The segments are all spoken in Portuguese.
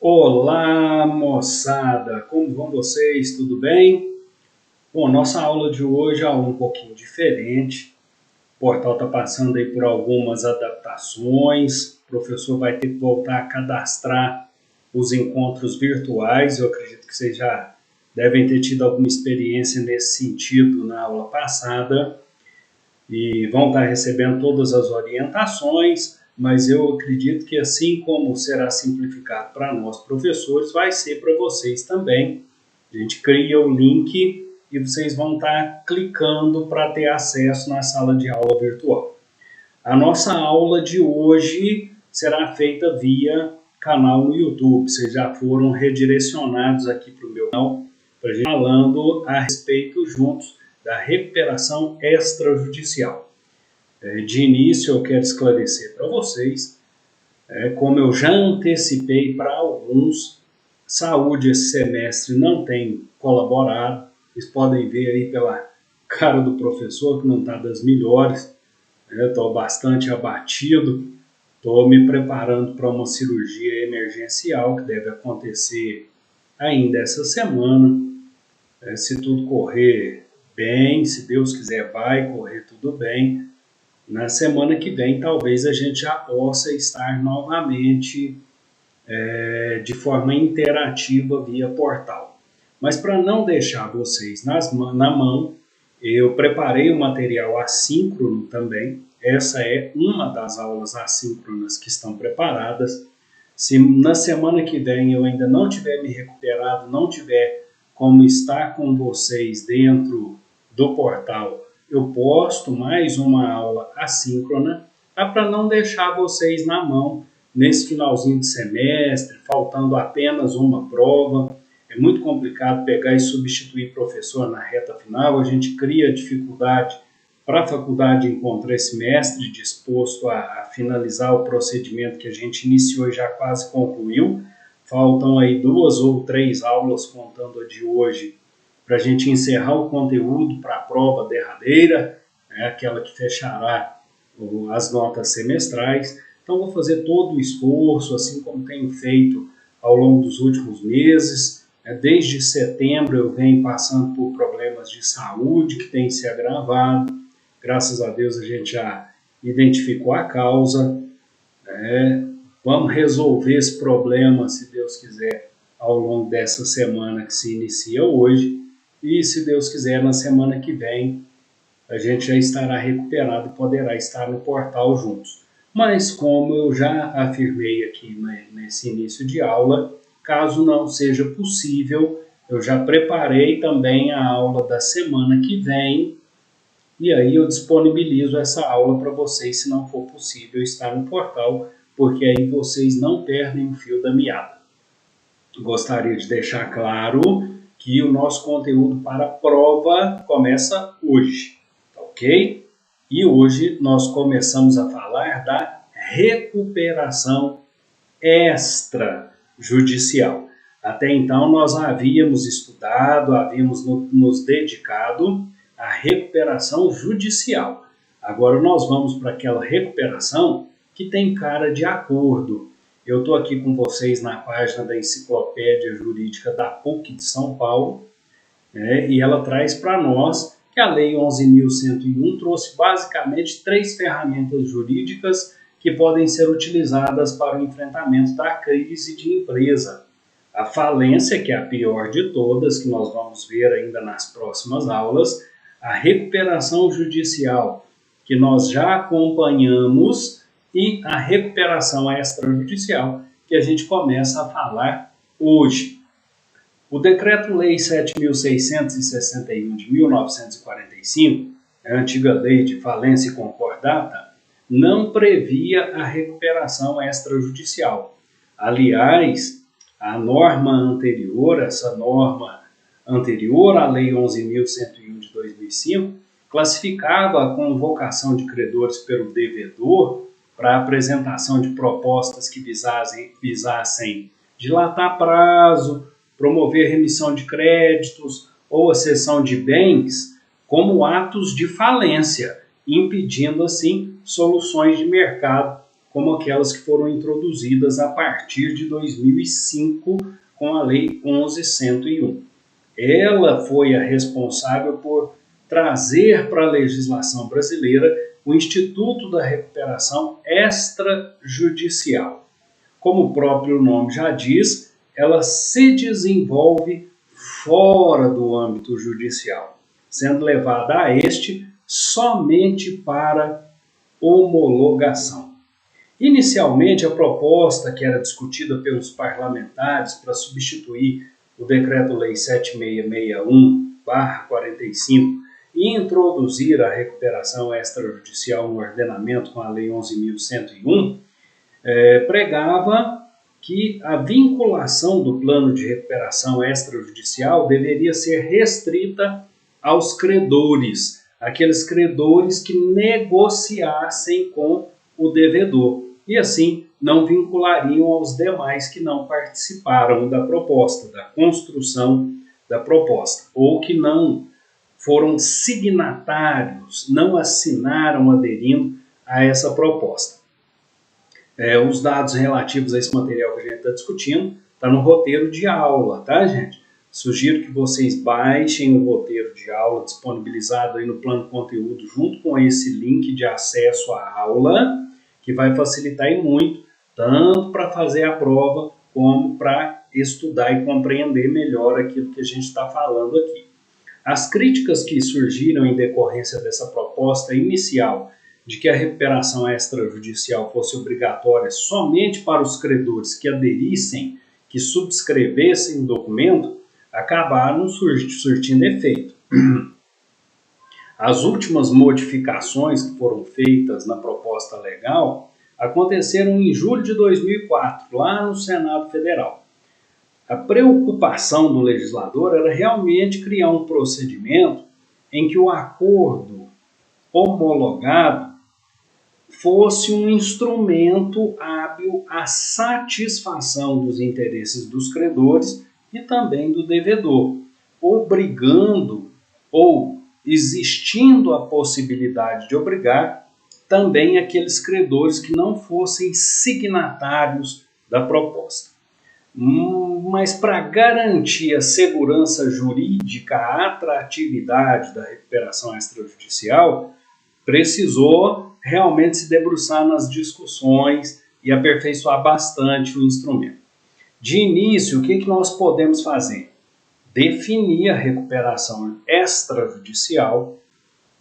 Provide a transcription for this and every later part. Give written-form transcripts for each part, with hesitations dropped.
Olá, moçada! Como vão vocês? Tudo bem? Bom, nossa aula de hoje é um pouquinho diferente. O portal está passando aí por algumas adaptações. O professor vai ter que voltar a cadastrar os encontros virtuais. Eu acredito que vocês já devem ter tido alguma experiência nesse sentido na aula passada e vão estar recebendo todas as orientações, mas eu acredito que assim como será simplificado para nós professores, vai ser para vocês também. A gente cria o link e vocês vão estar clicando para ter acesso na sala de aula virtual. A nossa aula de hoje será feita via canal no YouTube. Vocês já foram redirecionados aqui para o meu canal, para a gente falando a respeito juntos da recuperação extrajudicial. De início, eu quero esclarecer para vocês, como eu já antecipei para alguns, saúde esse semestre não tem colaborado. Vocês podem ver aí pela cara do professor que não está das melhores. Estou bastante abatido, estou me preparando para uma cirurgia emergencial que deve acontecer ainda essa semana. Se tudo correr bem, se Deus quiser, vai correr tudo bem. Na semana que vem, talvez a gente já possa estar novamente de forma interativa via portal. Mas para não deixar vocês na mão, eu preparei o material assíncrono também. Essa é uma das aulas assíncronas que estão preparadas. Se na semana que vem eu ainda não tiver me recuperado, não tiver como estar com vocês dentro do portal, eu posto mais uma aula assíncrona, para não deixar vocês na mão nesse finalzinho de semestre, faltando apenas uma prova. É muito complicado pegar e substituir professor na reta final, a gente cria dificuldade para a faculdade encontrar esse mestre disposto a finalizar o procedimento que a gente iniciou e já quase concluiu. Faltam aí 2 ou 3 aulas, contando a de hoje, para a gente encerrar o conteúdo para a prova derradeira, aquela que fechará as notas semestrais. Então, vou fazer todo o esforço, assim como tenho feito ao longo dos últimos meses. Desde setembro eu venho passando por problemas de saúde que têm se agravado. Graças a Deus a gente já identificou a causa. Vamos resolver esse problema, se Deus quiser, ao longo dessa semana que se inicia hoje. E, se Deus quiser, na semana que vem, a gente já estará recuperado e poderá estar no portal juntos. Mas, como eu já afirmei aqui nesse início de aula, caso não seja possível, eu já preparei também a aula da semana que vem, e aí eu disponibilizo essa aula para vocês, se não for possível estar no portal, porque aí vocês não perdem o fio da meada. Gostaria de deixar claro que o nosso conteúdo para a prova começa hoje, ok? E hoje nós começamos a falar da recuperação extrajudicial. Até então nós havíamos estudado, havíamos nos dedicado à recuperação judicial. Agora nós vamos para aquela recuperação que tem cara de acordo. Eu estou aqui com vocês na página da Enciclopédia Jurídica da PUC de São Paulo, e ela traz para nós que a Lei 11.101 trouxe basicamente 3 ferramentas jurídicas que podem ser utilizadas para o enfrentamento da crise de empresa. A falência, que é a pior de todas, que nós vamos ver ainda nas próximas aulas, a recuperação judicial, que nós já acompanhamos, e a recuperação extrajudicial, que a gente começa a falar hoje. O Decreto-Lei 7.661 de 1945, a antiga Lei de Falência e Concordata, não previa a recuperação extrajudicial. Aliás, a norma anterior, essa norma anterior à Lei 11.101 de 2005, classificava a convocação de credores pelo devedor para a apresentação de propostas que visassem dilatar prazo, promover remissão de créditos ou a cessão de bens como atos de falência, impedindo assim soluções de mercado como aquelas que foram introduzidas a partir de 2005 com a Lei 11.101. Ela foi a responsável por trazer para a legislação brasileira o Instituto da Recuperação Extrajudicial. Como o próprio nome já diz, ela se desenvolve fora do âmbito judicial, sendo levada a este somente para homologação. Inicialmente, a proposta que era discutida pelos parlamentares para substituir o Decreto-Lei 7661/45 e introduzir a recuperação extrajudicial no ordenamento com a Lei 11.101, pregava que a vinculação do plano de recuperação extrajudicial deveria ser restrita aos credores, aqueles credores que negociassem com o devedor, e assim não vinculariam aos demais que não participaram da proposta, da construção da proposta, ou que não foram signatários, não assinaram aderindo a essa proposta. Os dados relativos a esse material que a gente está discutindo está no roteiro de aula, tá, gente? Sugiro que vocês baixem o roteiro de aula disponibilizado aí no plano de conteúdo junto com esse link de acesso à aula, que vai facilitar e muito, tanto para fazer a prova como para estudar e compreender melhor aquilo que a gente está falando aqui. As críticas que surgiram em decorrência dessa proposta inicial de que a recuperação extrajudicial fosse obrigatória somente para os credores que aderissem, que subscrevessem o documento, acabaram surtindo efeito. As últimas modificações que foram feitas na proposta legal aconteceram em julho de 2004, lá no Senado Federal. A preocupação do legislador era realmente criar um procedimento em que o acordo homologado fosse um instrumento hábil à satisfação dos interesses dos credores e também do devedor, obrigando ou existindo a possibilidade de obrigar também aqueles credores que não fossem signatários da proposta. Mas para garantir a segurança jurídica, a atratividade da recuperação extrajudicial, precisou realmente se debruçar nas discussões e aperfeiçoar bastante o instrumento. De início, o que nós podemos fazer? Definir a recuperação extrajudicial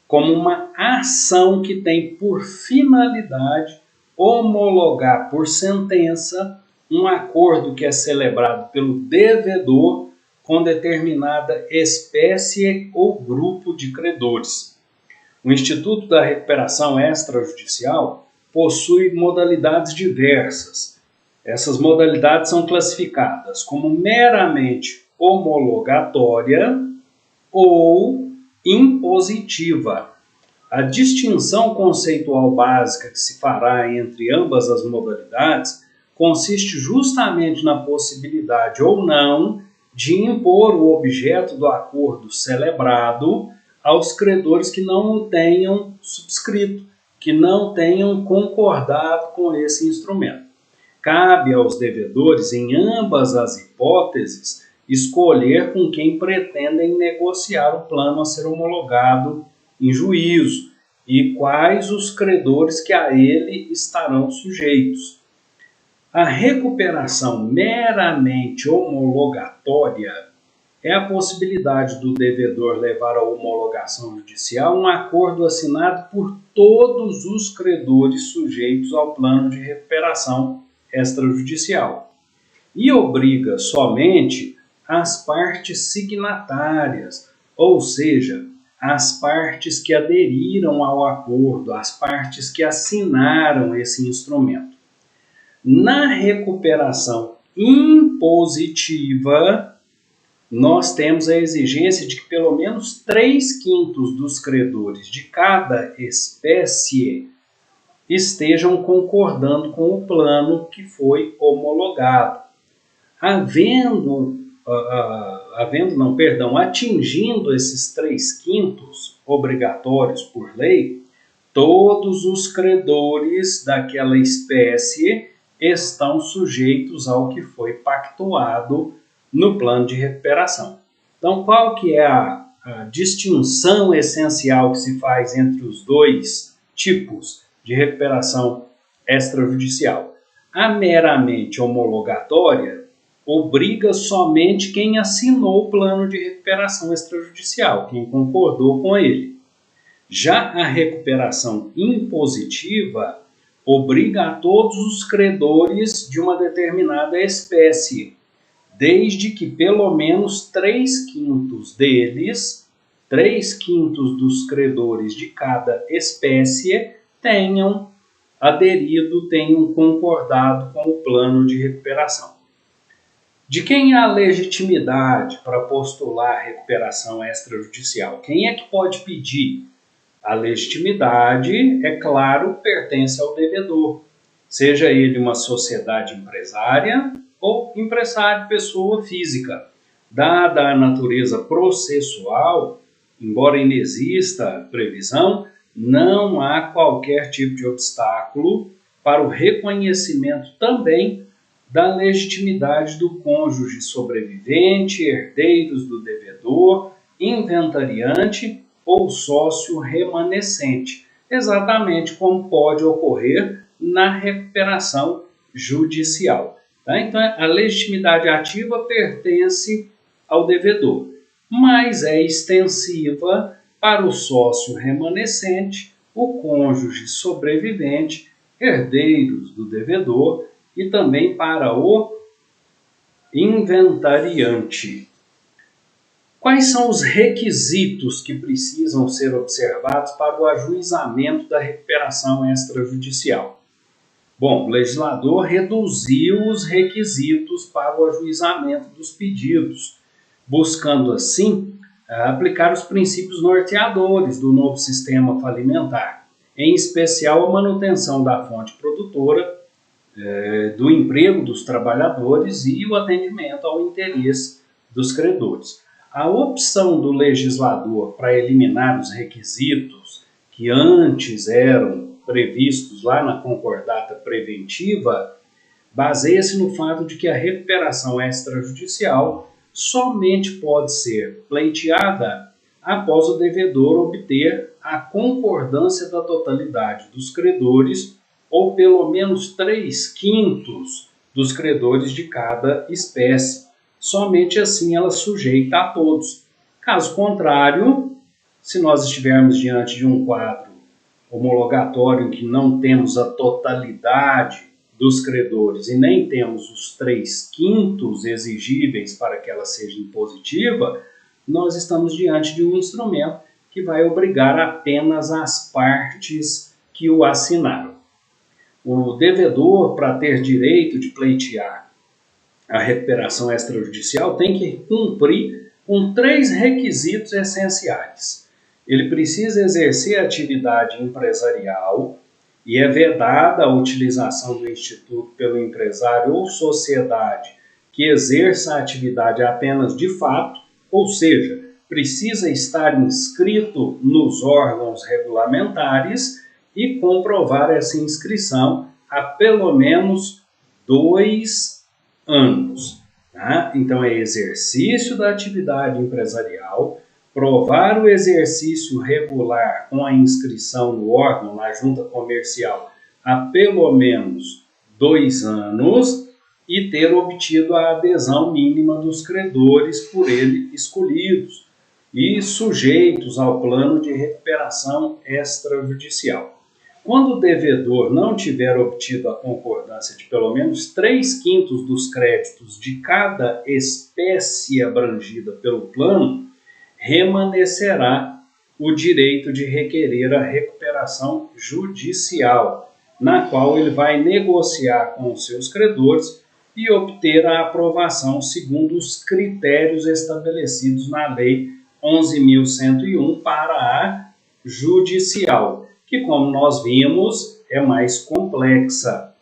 como uma ação que tem por finalidade homologar por sentença um acordo que é celebrado pelo devedor com determinada espécie ou grupo de credores. O Instituto da Recuperação Extrajudicial possui modalidades diversas. Essas modalidades são classificadas como meramente homologatória ou impositiva. A distinção conceitual básica que se fará entre ambas as modalidades consiste justamente na possibilidade ou não de impor o objeto do acordo celebrado aos credores que não o tenham subscrito, que não tenham concordado com esse instrumento. Cabe aos devedores, em ambas as hipóteses, escolher com quem pretendem negociar o plano a ser homologado em juízo e quais os credores que a ele estarão sujeitos. A recuperação meramente homologatória é a possibilidade do devedor levar à homologação judicial um acordo assinado por todos os credores sujeitos ao plano de recuperação extrajudicial e obriga somente as partes signatárias, ou seja, as partes que aderiram ao acordo, as partes que assinaram esse instrumento. Na recuperação impositiva, nós temos a exigência de que pelo menos 3/5 dos credores de cada espécie estejam concordando com o plano que foi homologado. Atingindo esses 3/5 obrigatórios por lei, todos os credores daquela espécie estão sujeitos ao que foi pactuado no plano de recuperação. Então, qual que é a distinção essencial que se faz entre os dois tipos de recuperação extrajudicial? A meramente homologatória obriga somente quem assinou o plano de recuperação extrajudicial, quem concordou com ele. Já a recuperação impositiva obriga a todos os credores de uma determinada espécie, desde que pelo menos 3/5 deles, 3/5 dos credores de cada espécie, tenham aderido, tenham concordado com o plano de recuperação. De quem é a legitimidade para postular a recuperação extrajudicial? Quem é que pode pedir? A legitimidade, é claro, pertence ao devedor, seja ele uma sociedade empresária ou empresário pessoa física. Dada a natureza processual, embora inexista previsão, não há qualquer tipo de obstáculo para o reconhecimento também da legitimidade do cônjuge sobrevivente, herdeiros do devedor, inventariante ou sócio remanescente, exatamente como pode ocorrer na recuperação judicial. Tá? Então, a legitimidade ativa pertence ao devedor, mas é extensiva para o sócio remanescente, o cônjuge sobrevivente, herdeiros do devedor e também para o inventariante. Quais são os requisitos que precisam ser observados para o ajuizamento da recuperação extrajudicial? Bom, o legislador reduziu os requisitos para o ajuizamento dos pedidos, buscando assim aplicar os princípios norteadores do novo sistema falimentar, em especial a manutenção da fonte produtora, do emprego dos trabalhadores e o atendimento ao interesse dos credores. A opção do legislador para eliminar os requisitos que antes eram previstos lá na concordata preventiva baseia-se no fato de que a recuperação extrajudicial somente pode ser pleiteada após o devedor obter a concordância da totalidade dos credores ou pelo menos 3/5 dos credores de cada espécie. Somente assim ela sujeita a todos. Caso contrário, se nós estivermos diante de um quadro homologatório em que não temos a totalidade dos credores e nem temos os 3/5 exigíveis para que ela seja impositiva, nós estamos diante de um instrumento que vai obrigar apenas as partes que o assinaram. O devedor, para ter direito de pleitear a recuperação extrajudicial, tem que cumprir com 3 requisitos essenciais. Ele precisa exercer atividade empresarial e é vedada a utilização do instituto pelo empresário ou sociedade que exerça a atividade apenas de fato, ou seja, precisa estar inscrito nos órgãos regulamentares e comprovar essa inscrição há pelo menos 2 anos. Tá? Então, é exercício da atividade empresarial, provar o exercício regular com a inscrição no órgão, na junta comercial, há pelo menos 2 anos e ter obtido a adesão mínima dos credores por ele escolhidos e sujeitos ao plano de recuperação extrajudicial. Quando o devedor não tiver obtido a concordância de pelo menos 3/5 dos créditos de cada espécie abrangida pelo plano, remanescerá o direito de requerer a recuperação judicial, na qual ele vai negociar com os seus credores e obter a aprovação segundo os critérios estabelecidos na Lei 11.101 para a judicial, que, como nós vimos, é mais complexa.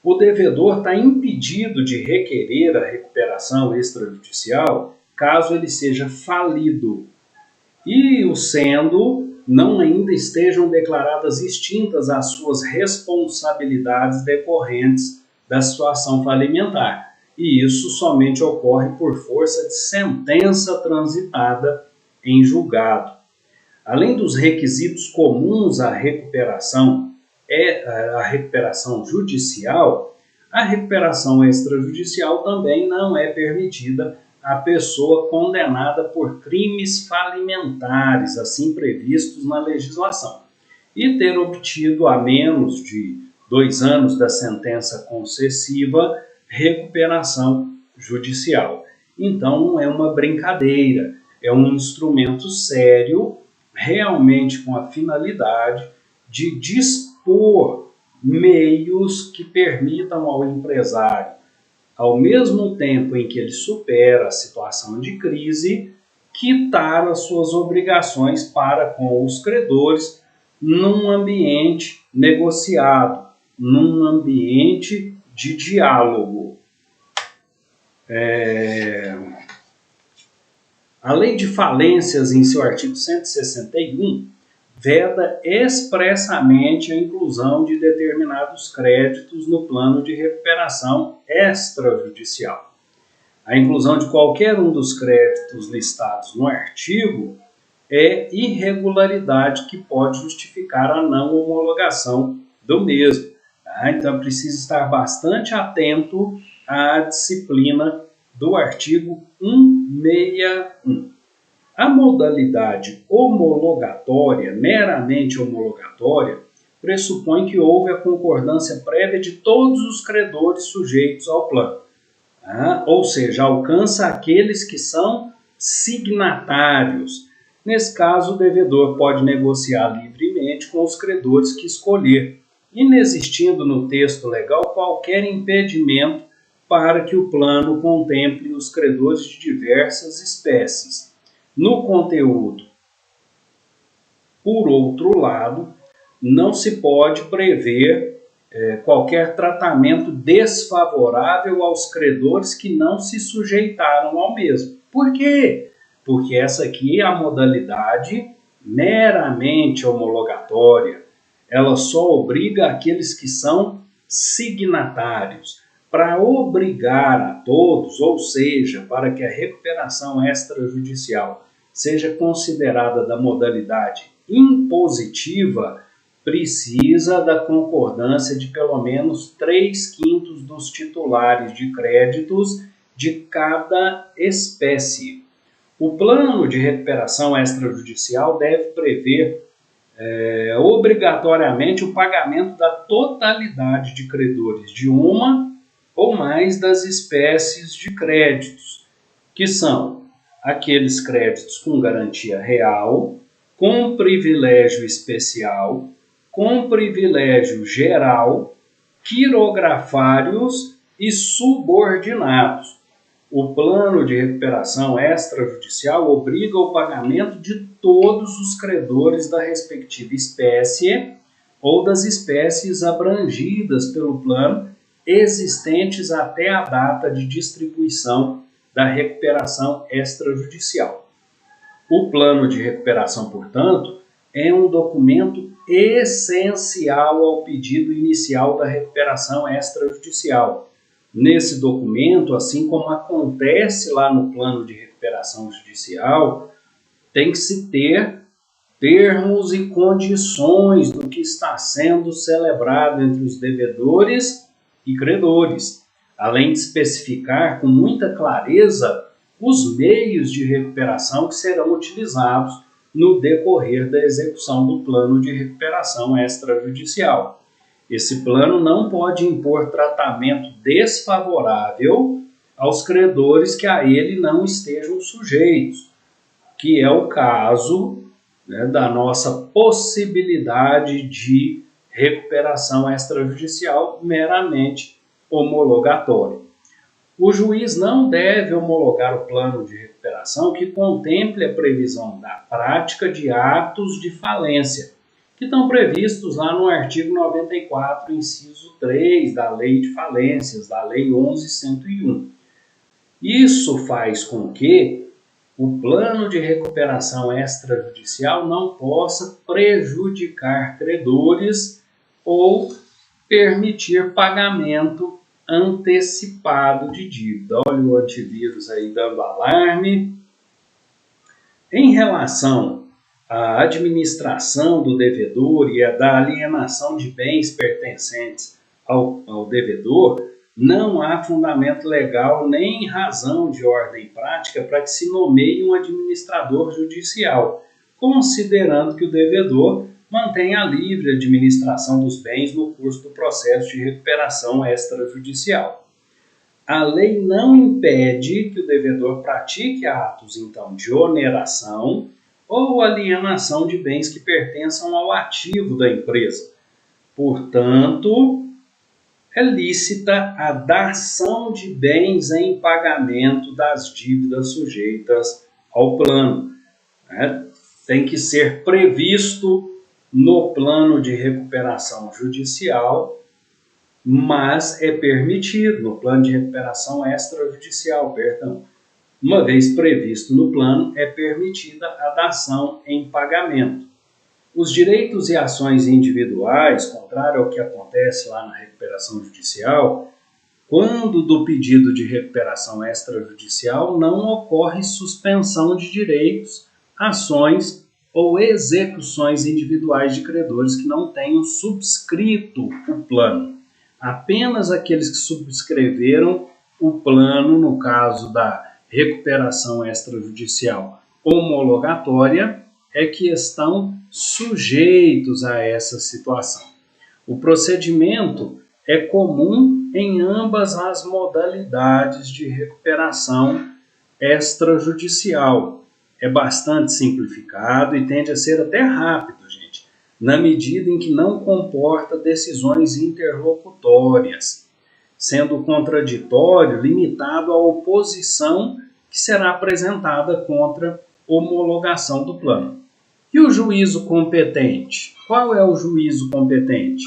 O devedor está impedido de requerer a recuperação extrajudicial caso ele seja falido. E, o sendo, não ainda estejam declaradas extintas as suas responsabilidades decorrentes da situação falimentar. E isso somente ocorre por força de sentença transitada em julgado. Além dos requisitos comuns à recuperação judicial, a recuperação extrajudicial também não é permitida à pessoa condenada por crimes falimentares, assim previstos na legislação, e ter obtido a menos de 2 anos da sentença concessiva recuperação judicial. Então não é uma brincadeira, é um instrumento sério, realmente com a finalidade de dispor meios que permitam ao empresário, ao mesmo tempo em que ele supera a situação de crise, quitar as suas obrigações para com os credores num ambiente negociado, num ambiente de diálogo. A Lei de Falências, em seu artigo 161, veda expressamente a inclusão de determinados créditos no plano de recuperação extrajudicial. A inclusão de qualquer um dos créditos listados no artigo é irregularidade que pode justificar a não homologação do mesmo. Então, é preciso estar bastante atento à disciplina do artigo 161. A modalidade homologatória, meramente homologatória, pressupõe que houve a concordância prévia de todos os credores sujeitos ao plano. Ou seja, alcança aqueles que são signatários. Nesse caso, o devedor pode negociar livremente com os credores que escolher, inexistindo no texto legal qualquer impedimento para que o plano contemple os credores de diversas espécies. No conteúdo, por outro lado, não se pode prever qualquer tratamento desfavorável aos credores que não se sujeitaram ao mesmo. Por quê? Porque essa aqui é a modalidade meramente homologatória. Ela só obriga aqueles que são signatários. Para obrigar a todos, ou seja, para que a recuperação extrajudicial seja considerada da modalidade impositiva, precisa da concordância de pelo menos 3/5 dos titulares de créditos de cada espécie. O plano de recuperação extrajudicial deve prever obrigatoriamente o pagamento da totalidade de credores de uma ou mais das espécies de créditos, que são aqueles créditos com garantia real, com privilégio especial, com privilégio geral, quirografários e subordinados. O plano de recuperação extrajudicial obriga o pagamento de todos os credores da respectiva espécie ou das espécies abrangidas pelo plano existentes até a data de distribuição da recuperação extrajudicial. O plano de recuperação, portanto, é um documento essencial ao pedido inicial da recuperação extrajudicial. Nesse documento, assim como acontece lá no plano de recuperação judicial, tem que se ter termos e condições do que está sendo celebrado entre os devedores e credores, além de especificar com muita clareza os meios de recuperação que serão utilizados no decorrer da execução do plano de recuperação extrajudicial. Esse plano não pode impor tratamento desfavorável aos credores que a ele não estejam sujeitos, que é o caso da nossa possibilidade de recuperação extrajudicial meramente homologatória. O juiz não deve homologar o plano de recuperação que contemple a previsão da prática de atos de falência, que estão previstos lá no artigo 94, inciso 3 da Lei de Falências, da Lei 11.101. Isso faz com que o plano de recuperação extrajudicial não possa prejudicar credores ou permitir pagamento antecipado de dívida. Olha o antivírus aí dando alarme. Em relação à administração do devedor e a da alienação de bens pertencentes ao devedor, não há fundamento legal nem razão de ordem prática para que se nomeie um administrador judicial, considerando que o devedor mantenha a livre administração dos bens no curso do processo de recuperação extrajudicial. A lei não impede que o devedor pratique atos, então, de oneração ou alienação de bens que pertençam ao ativo da empresa. Portanto, é lícita a dação de bens em pagamento das dívidas sujeitas ao plano. Tem que ser previsto no plano de recuperação judicial, mas é permitido no plano de recuperação extrajudicial, perdão. Uma vez previsto no plano, é permitida a dação em pagamento. Os direitos e ações individuais, contrário ao que acontece lá na recuperação judicial, quando do pedido de recuperação extrajudicial não ocorre suspensão de direitos, ações ou execuções individuais de credores que não tenham subscrito o plano. Apenas aqueles que subscreveram o plano, no caso da recuperação extrajudicial homologatória, é que estão sujeitos a essa situação. O procedimento é comum em ambas as modalidades de recuperação extrajudicial. É bastante simplificado e tende a ser até rápido, gente, na medida em que não comporta decisões interlocutórias, sendo o contraditório limitado à oposição que será apresentada contra homologação do plano. E o juízo competente? Qual é o juízo competente?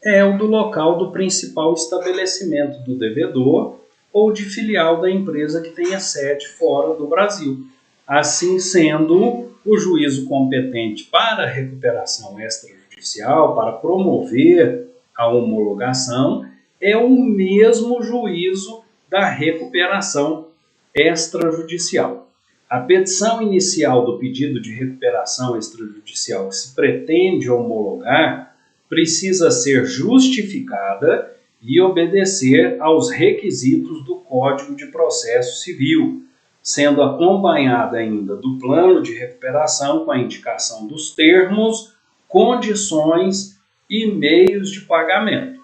É o do local do principal estabelecimento do devedor ou de filial da empresa que tenha sede fora do Brasil. Assim sendo, o juízo competente para a recuperação extrajudicial, para promover a homologação, é o mesmo juízo da recuperação extrajudicial. A petição inicial do pedido de recuperação extrajudicial que se pretende homologar precisa ser justificada e obedecer aos requisitos do Código de Processo Civil, sendo acompanhada ainda do plano de recuperação com a indicação dos termos, condições e meios de pagamento.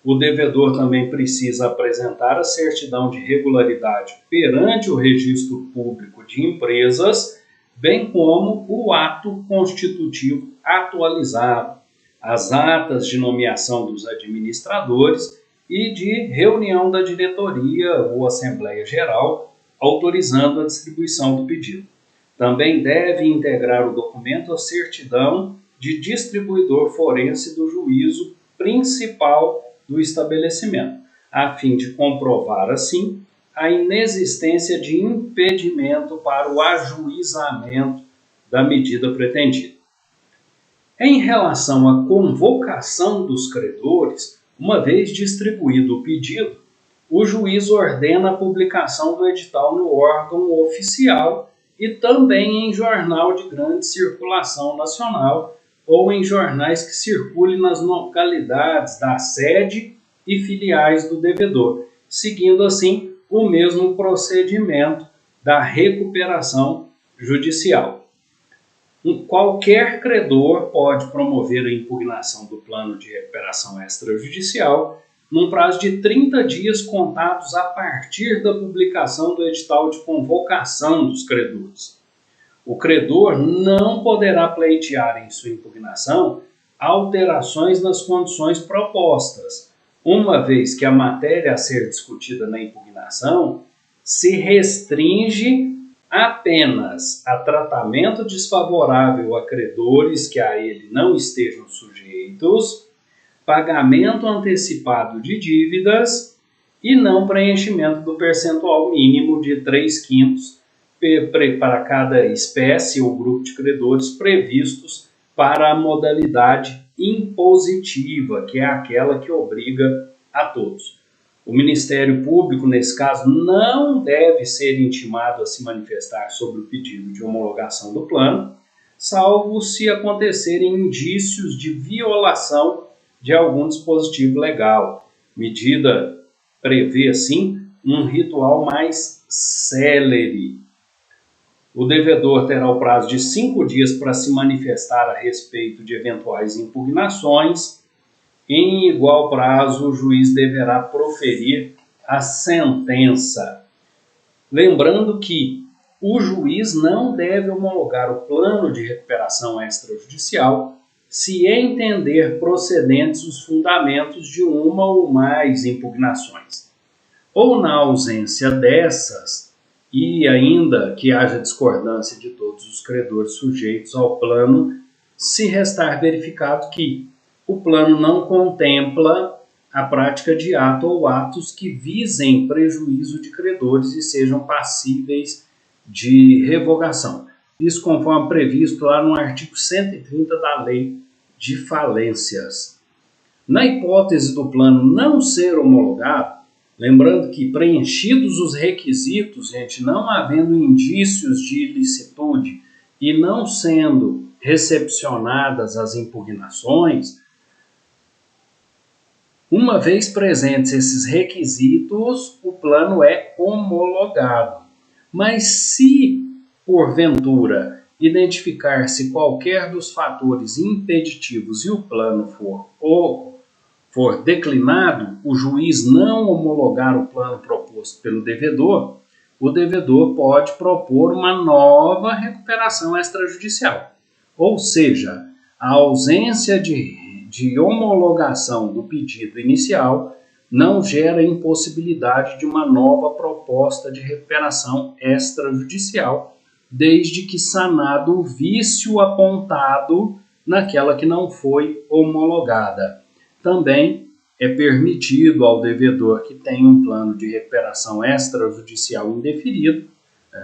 O devedor também precisa apresentar a certidão de regularidade perante o Registro Público de Empresas, bem como o ato constitutivo atualizado, as atas de nomeação dos administradores e de reunião da diretoria ou Assembleia Geral, autorizando a distribuição do pedido. Também deve integrar o documento a certidão de distribuidor forense do juízo principal do estabelecimento, a fim de comprovar, assim, a inexistência de impedimento para o ajuizamento da medida pretendida. Em relação à convocação dos credores, uma vez distribuído o pedido, o juiz ordena a publicação do edital no órgão oficial e também em jornal de grande circulação nacional ou em jornais que circulem nas localidades da sede e filiais do devedor, seguindo assim o mesmo procedimento da recuperação judicial. Qualquer credor pode promover a impugnação do plano de recuperação extrajudicial num prazo de 30 dias contados a partir da publicação do edital de convocação dos credores. O credor não poderá pleitear em sua impugnação alterações nas condições propostas, uma vez que a matéria a ser discutida na impugnação se restringe apenas a tratamento desfavorável a credores que a ele não estejam sujeitos, pagamento antecipado de dívidas e não preenchimento do percentual mínimo de 3/5 para cada espécie ou grupo de credores previstos para a modalidade impositiva, que é aquela que obriga a todos. O Ministério Público, nesse caso, não deve ser intimado a se manifestar sobre o pedido de homologação do plano, salvo se acontecerem indícios de violação de algum dispositivo legal. Medida prevê, assim, um ritual mais célere. O devedor terá o prazo de 5 dias para se manifestar a respeito de eventuais impugnações. Em igual prazo, o juiz deverá proferir a sentença. Lembrando que o juiz não deve homologar o plano de recuperação extrajudicial se entender procedentes os fundamentos de uma ou mais impugnações. Ou na ausência dessas, e ainda que haja discordância de todos os credores sujeitos ao plano, se restar verificado que o plano não contempla a prática de ato ou atos que visem prejuízo de credores e sejam passíveis de revogação. Isso conforme previsto lá no artigo 130 da Lei de Falências. Na hipótese do plano não ser homologado, lembrando que preenchidos os requisitos, gente, não havendo indícios de ilicitude e não sendo recepcionadas as impugnações, uma vez presentes esses requisitos, o plano é homologado. Mas se, porventura, identificar-se qualquer dos fatores impeditivos e o plano for declinado, o juiz não homologar o plano proposto pelo devedor, o devedor pode propor uma nova recuperação extrajudicial. Ou seja, a ausência de homologação do pedido inicial não gera impossibilidade de uma nova proposta de recuperação extrajudicial, desde que sanado o vício apontado naquela que não foi homologada. Também é permitido ao devedor que tem um plano de recuperação extrajudicial indeferido,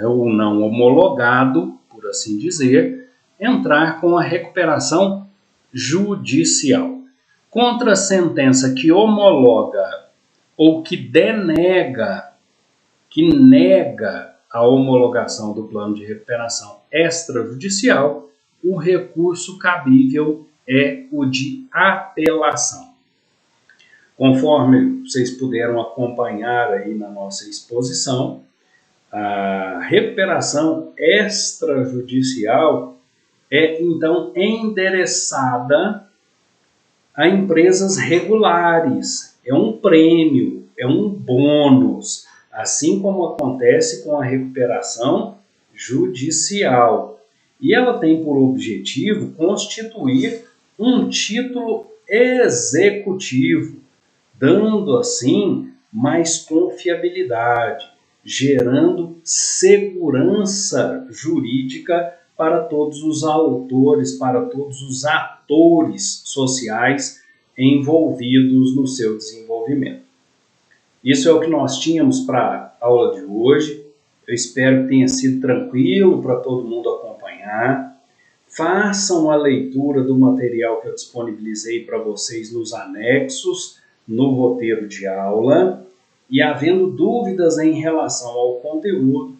ou não homologado, por assim dizer, entrar com a recuperação judicial. Contra a sentença que homologa ou que denega, que nega a homologação do plano de recuperação extrajudicial, o recurso cabível é o de apelação. Conforme vocês puderam acompanhar aí na nossa exposição, a recuperação extrajudicial é então endereçada a empresas regulares, é um prêmio, é um bônus, assim como acontece com a recuperação judicial. E ela tem por objetivo constituir um título executivo, dando assim mais confiabilidade, gerando segurança jurídica para todos os autores, para todos os atores sociais envolvidos no seu desenvolvimento. Isso é o que nós tínhamos para a aula de hoje. Eu espero que tenha sido tranquilo para todo mundo acompanhar. Façam a leitura do material que eu disponibilizei para vocês nos anexos, no roteiro de aula. E havendo dúvidas em relação ao conteúdo,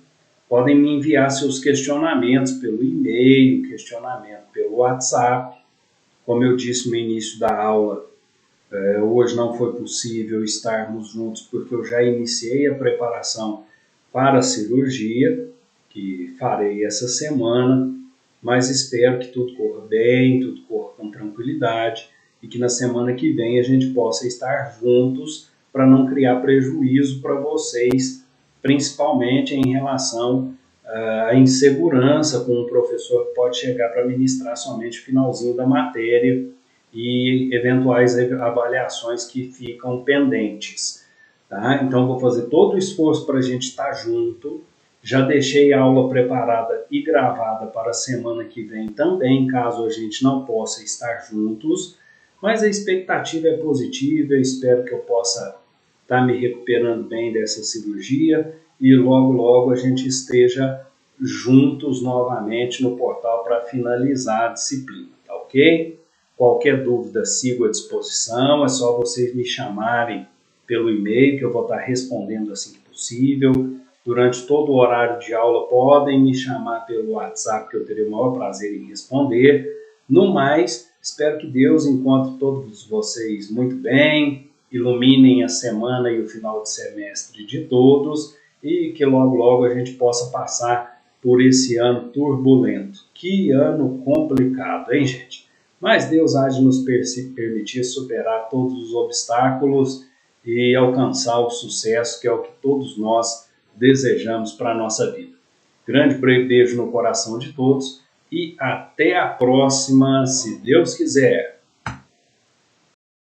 podem me enviar seus questionamentos pelo e-mail, questionamento pelo WhatsApp. Como eu disse no início da aula, hoje não foi possível estarmos juntos porque eu já iniciei a preparação para a cirurgia, que farei essa semana, mas espero que tudo corra bem, tudo corra com tranquilidade e que na semana que vem a gente possa estar juntos para não criar prejuízo para vocês, principalmente em relação à insegurança com um professor que pode chegar para ministrar somente o finalzinho da matéria e eventuais avaliações que ficam pendentes. Tá? Então, vou fazer todo o esforço para a gente estar junto. Já deixei a aula preparada e gravada para a semana que vem também, caso a gente não possa estar juntos. Mas a expectativa é positiva, eu espero que eu possa estar me recuperando bem dessa cirurgia e logo, logo a gente esteja juntos novamente no portal para finalizar a disciplina, tá ok? Qualquer dúvida, sigo à disposição, é só vocês me chamarem pelo e-mail que eu vou estar respondendo assim que possível. Durante todo o horário de aula podem me chamar pelo WhatsApp que eu terei o maior prazer em responder. No mais, espero que Deus encontre todos vocês muito bem, iluminem a semana e o final de semestre de todos e que logo logo a gente possa passar por esse ano turbulento. Que ano complicado, hein, gente? Mas Deus há de nos permitir superar todos os obstáculos e alcançar o sucesso, que é o que todos nós desejamos para a nossa vida. Grande beijo no coração de todos e até a próxima, se Deus quiser.